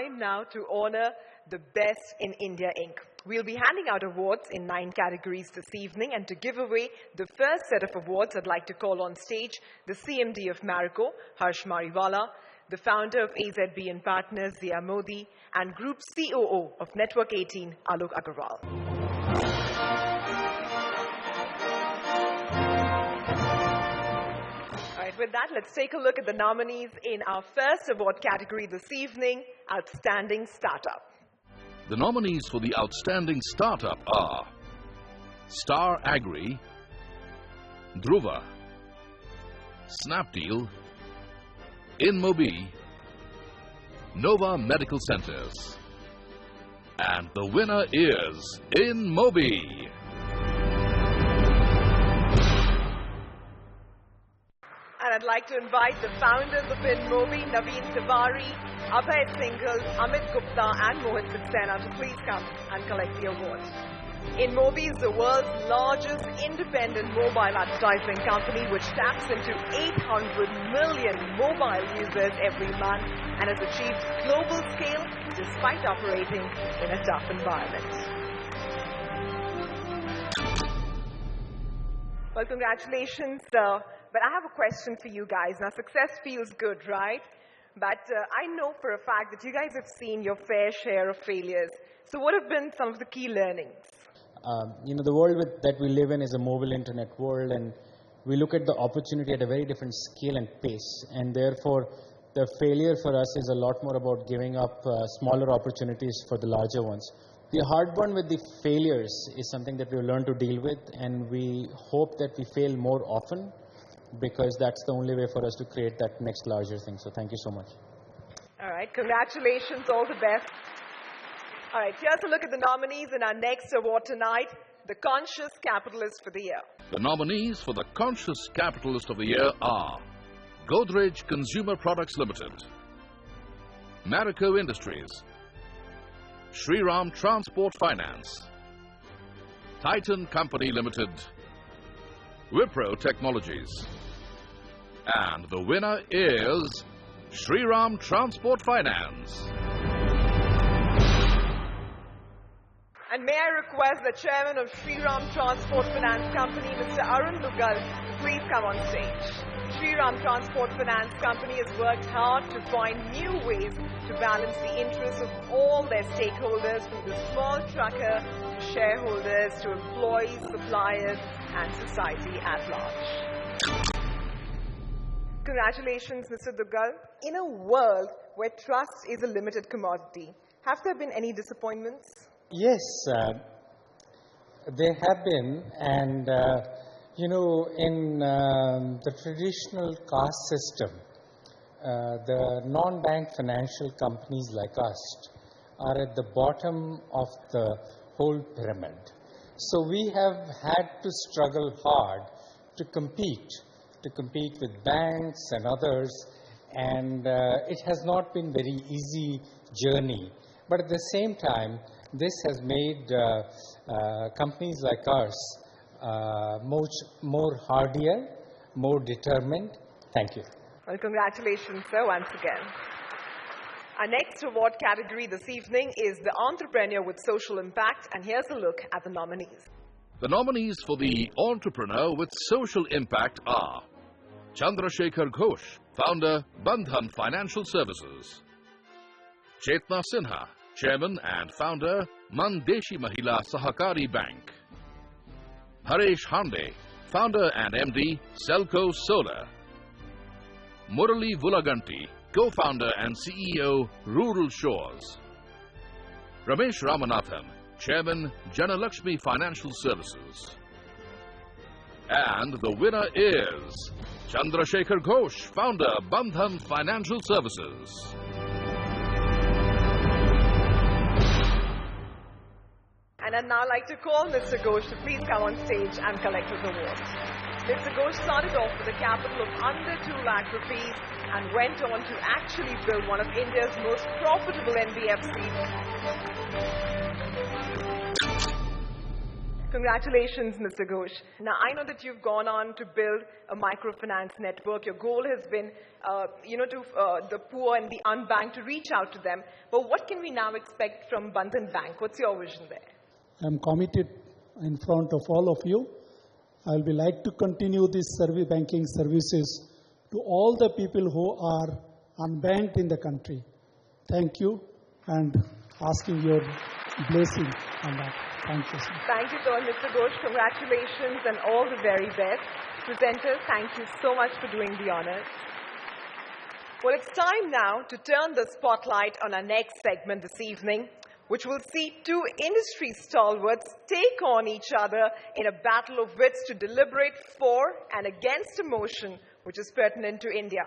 time now to honor the Best in India Inc. We'll be handing out awards in 9 categories this evening, and to give away the first set of awards, I'd like to call on stage the CMD of Marico, Harsh Mariwala, the founder of AZB and Partners, Zia Modi, and Group COO of Network 18, Alok Agarwal. With that, let's take a look at the nominees in our first award category this evening, Outstanding Startup. The nominees for the Outstanding Startup are Star Agri, Dhruva, Snapdeal, InMobi, Nova Medical Centers. And the winner is InMobi. And I'd like to invite the founders of InMobi, Naveen Tiwari, Abhay Singhal, Amit Gupta and Mohit Saxena to please come and collect the award. InMobi is the world's largest independent mobile advertising company, which taps into 800 million mobile users every month and has achieved global scale despite operating in a tough environment. Well, congratulations, but I have a question for you guys. Now, success feels good, right? But I know for a fact that you guys have seen your fair share of failures. So what have been some of the key learnings? The world that we live in is a mobile internet world, and we look at the opportunity at a very different scale and pace. And therefore, the failure for us is a lot more about giving up smaller opportunities for the larger ones. The heartburn with the failures is something that we've learned to deal with, and we hope that we fail more often, because that's the only way for us to create that next larger thing. So thank you so much. All right, congratulations, all the best. All right, here's a look at the nominees in our next award tonight, the Conscious Capitalist for the Year. The nominees for the Conscious Capitalist of the Year are Godrej Consumer Products Limited, Marico Industries, Shriram Transport Finance, Titan Company Limited, Wipro Technologies. And the winner is Shriram Transport Finance. And may I request the chairman of Shriram Transport Finance Company, Mr. Arun Lugal, to please come on stage. Shriram Transport Finance Company has worked hard to find new ways to balance the interests of all their stakeholders, from the small trucker to shareholders to employees, suppliers, and society at large. Congratulations, Mr. Dugal. In a world where trust is a limited commodity, have there been any disappointments? Yes, there have been, and in the traditional caste system, the non-bank financial companies like us are at the bottom of the whole pyramid. So we have had to struggle hard to compete with banks and others, and it has not been very easy journey. But at the same time, this has made companies like ours much more hardier, more determined. Thank you. Well, congratulations, sir, once again. Our next award category this evening is the Entrepreneur with Social Impact, and here's a look at the nominees. The nominees for the Entrepreneur with Social Impact are Chandrasekhar Ghosh, founder, Bandhan Financial Services; Chetna Sinha, chairman and founder, Mandeshi Mahila Sahakari Bank; Haresh Hande, founder and MD, Selco Solar; Murali Vulaganti, co-founder and CEO, Rural Shores; Ramesh Ramanathan, chairman, Janalakshmi Financial Services. And the winner is Chandrasekhar Ghosh, founder, Bandhan Financial Services. And I'd now like to call Mr. Ghosh to please come on stage and collect his award. Mr. Ghosh started off with a capital of under 2 lakh rupees and went on to actually build one of India's most profitable NBFCs. Congratulations, Mr. Ghosh. Now, I know that you've gone on to build a microfinance network. Your goal has been, to the poor and the unbanked, to reach out to them. But what can we now expect from Bandhan Bank? What's your vision there? I'm committed in front of all of you. I will like to continue these banking services to all the people who are unbanked in the country. Thank you, and asking your blessing on that. Thank you, sir. Thank you, sir. Mr. Ghosh, congratulations and all the very best. Presenters, thank you so much for doing the honors. Well, it's time now to turn the spotlight on our next segment this evening, which will see two industry stalwarts take on each other in a battle of wits to deliberate for and against a motion which is pertinent to India.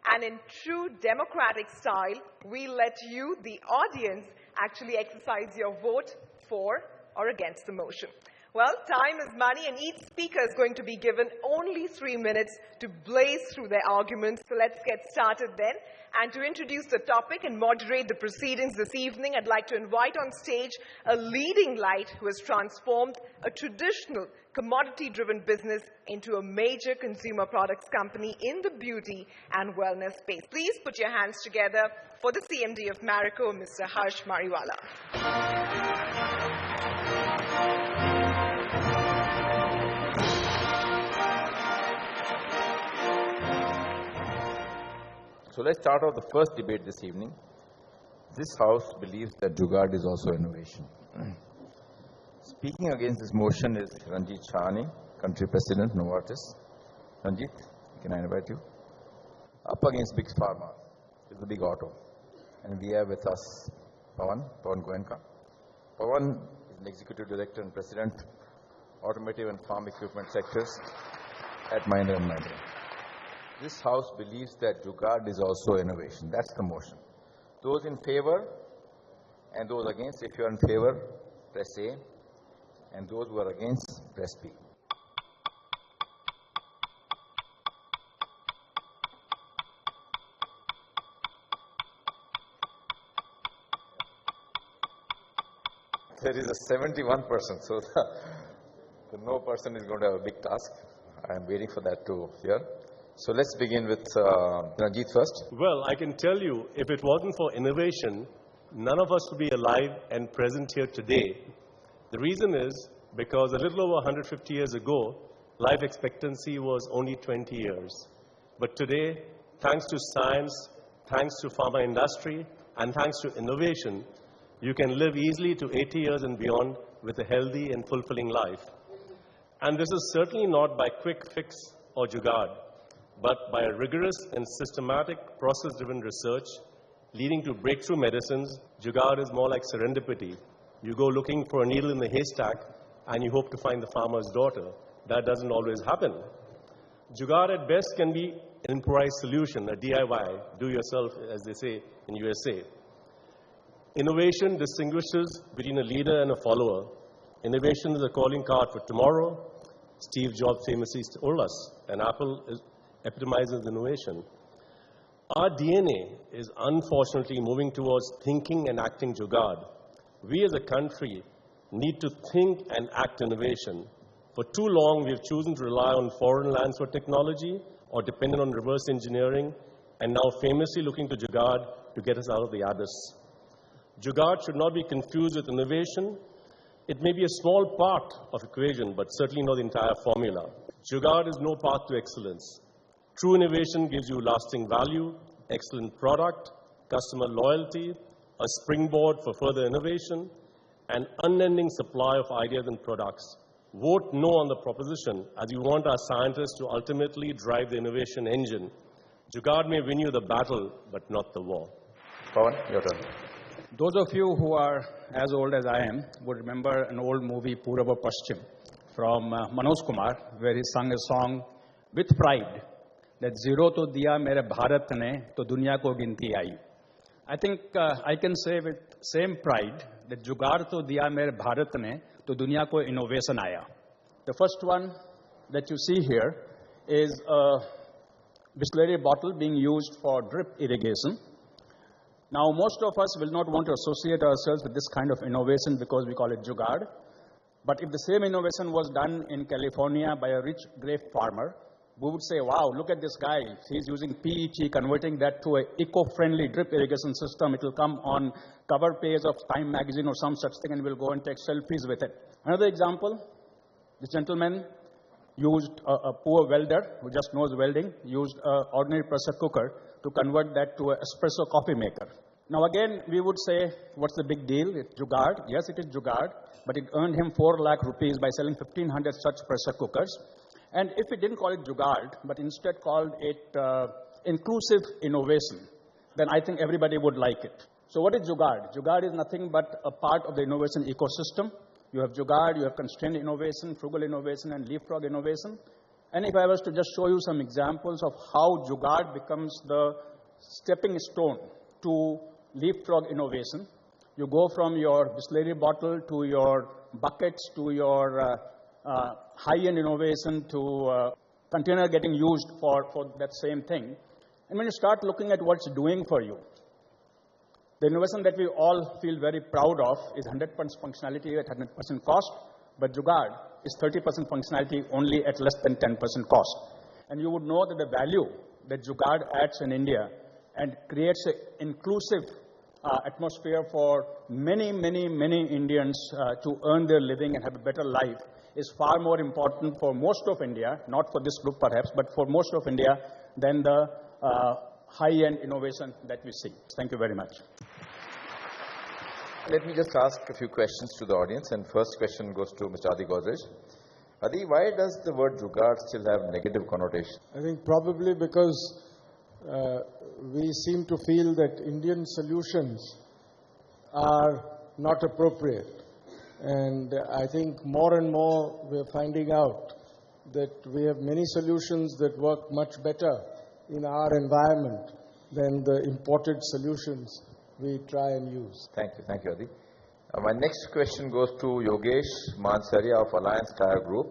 And in true democratic style, we let you, the audience, actually exercise your vote for or against the motion. Well, time is money, and each speaker is going to be given only 3 minutes to blaze through their arguments. So let's get started then. And to introduce the topic and moderate the proceedings this evening, I'd like to invite on stage a leading light who has transformed a traditional commodity-driven business into a major consumer products company in the beauty and wellness space. Please put your hands together for the CMD of Marico, Mr. Harsh Mariwala. So let's start off the first debate this evening. This House believes that Jugaad is also innovation. Speaking against this motion is Ranjit Shahani, Country President, Novartis. Ranjit, can I invite you? Up against Big Pharma is the Big Auto. And we have with us Pawan Goenka. Pawan is an Executive Director and President, Automotive and Farm Equipment Sectors at Mahindra & Mahindra. This House believes that Jugaad is also innovation. That's the motion. Those in favor and those against, if you are in favor, press A. And those who are against, press B. There is a 71%, so the no person is going to have a big task. I am waiting for that to hear. So let's begin with Ranjit first. Well, I can tell you, if it wasn't for innovation, none of us would be alive and present here today. The reason is because a little over 150 years ago, life expectancy was only 20 years. But today, thanks to science, thanks to pharma industry, and thanks to innovation, you can live easily to 80 years and beyond with a healthy and fulfilling life. And this is certainly not by quick fix or jugaad, but by a rigorous and systematic process-driven research leading to breakthrough medicines. Jugaad is more like serendipity. You go looking for a needle in the haystack and you hope to find the farmer's daughter. That doesn't always happen. Jugaad at best can be an improvised solution, a DIY, do yourself, as they say in USA. Innovation distinguishes between a leader and a follower. Innovation is a calling card for tomorrow. Steve Jobs famously told us, and Apple epitomizes innovation. Our DNA is unfortunately moving towards thinking and acting jugaad. We as a country need to think and act innovation. For too long, we have chosen to rely on foreign lands for technology or dependent on reverse engineering, and now famously looking to jugaad to get us out of the abyss. Jugaad should not be confused with innovation. It may be a small part of equation, but certainly not the entire formula. Jugaad is no path to excellence. True innovation gives you lasting value, excellent product, customer loyalty, a springboard for further innovation, and unending supply of ideas and products. Vote no on the proposition, as you want our scientists to ultimately drive the innovation engine. Jugaad may win you the battle, but not the war. Pawan, your turn. Those of you who are as old as I am would remember an old movie, Purava Paschim, from Manoj Kumar, where he sung a song with pride that zero to diya mere Bharat ne, to dunya ko ginti aayi. I think I can say with same pride that jugaad to diya mere Bharat ne, to dunya ko innovation aaya. The first one that you see here is a Bisleri bottle being used for drip irrigation. Now, most of us will not want to associate ourselves with this kind of innovation because we call it jugaad. But if the same innovation was done in California by a rich grape farmer, we would say, wow, look at this guy. He's using PET, converting that to an eco-friendly drip irrigation system. It will come on cover page of Time magazine or some such thing, and we'll go and take selfies with it. Another example, this gentleman used a poor welder who just knows welding, used an ordinary pressure cooker to convert that to an espresso coffee maker. Now again, we would say, what's the big deal? It's jugaad. Yes, it is jugaad, but it earned him 4 lakh rupees by selling 1,500 such pressure cookers. And if we didn't call it jugaad, but instead called it inclusive innovation, then I think everybody would like it. So what is jugaad? Jugaad is nothing but a part of the innovation ecosystem. You have jugaad, you have constrained innovation, frugal innovation, and leapfrog innovation. And if I was to just show you some examples of how jugaad becomes the stepping stone to leapfrog innovation, you go from your Bisleri bottle to your buckets to your high-end innovation to container getting used for that same thing. And when you start looking at what it's doing for you, the innovation that we all feel very proud of is 100% functionality at 100% cost, but jugaad is 30% functionality only at less than 10% cost. And you would know that the value that jugaad adds in India and creates an inclusive atmosphere for many, many, many Indians to earn their living and have a better life is far more important for most of India, not for this group perhaps, but for most of India than the high-end innovation that we see. Thank you very much. Let me just ask a few questions to the audience, and first question goes to Mr. Adi Godrej. Adi, why does the word jugaad still have negative connotation? I think probably because we seem to feel that Indian solutions are not appropriate. And I think more and more we're finding out that we have many solutions that work much better in our environment than the imported solutions we try and use. Thank you, Adi. My next question goes to Yogesh Mansaria of Alliance Tire Group.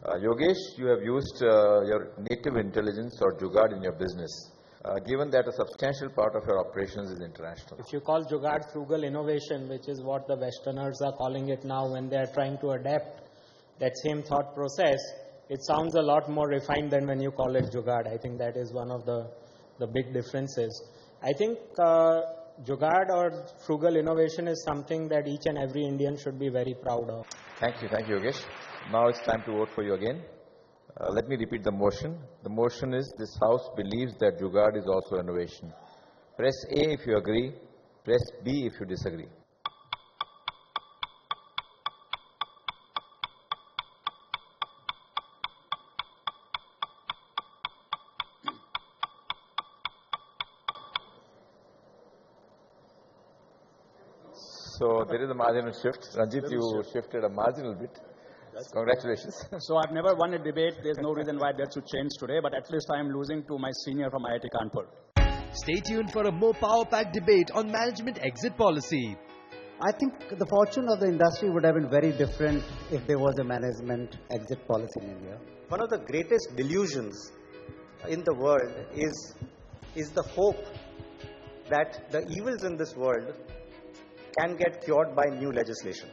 Yogesh, you have used your native intelligence or jugaad in your business, given that a substantial part of your operations is international. If you call jugaad frugal innovation, which is what the Westerners are calling it now when they are trying to adapt that same thought process, it sounds a lot more refined than when you call it jugaad. I think that is one of the big differences. I think jugaad or frugal innovation is something that each and every Indian should be very proud of. Thank you, Yogesh. Now it's time to vote for you again. Let me repeat the motion. The motion is, this House believes that jugaad is also innovation. Press A if you agree, press B if you disagree. So there is a marginal shift. Ranjit, you shifted a marginal bit. Congratulations. So I've never won a debate. There's no reason why that should change today, but at least I am losing to my senior from IIT Kanpur. Stay tuned for a more power-packed debate on management exit policy. I think the fortune of the industry would have been very different if there was a management exit policy in India. One of the greatest delusions in the world is the hope that the evils in this world can get cured by new legislation.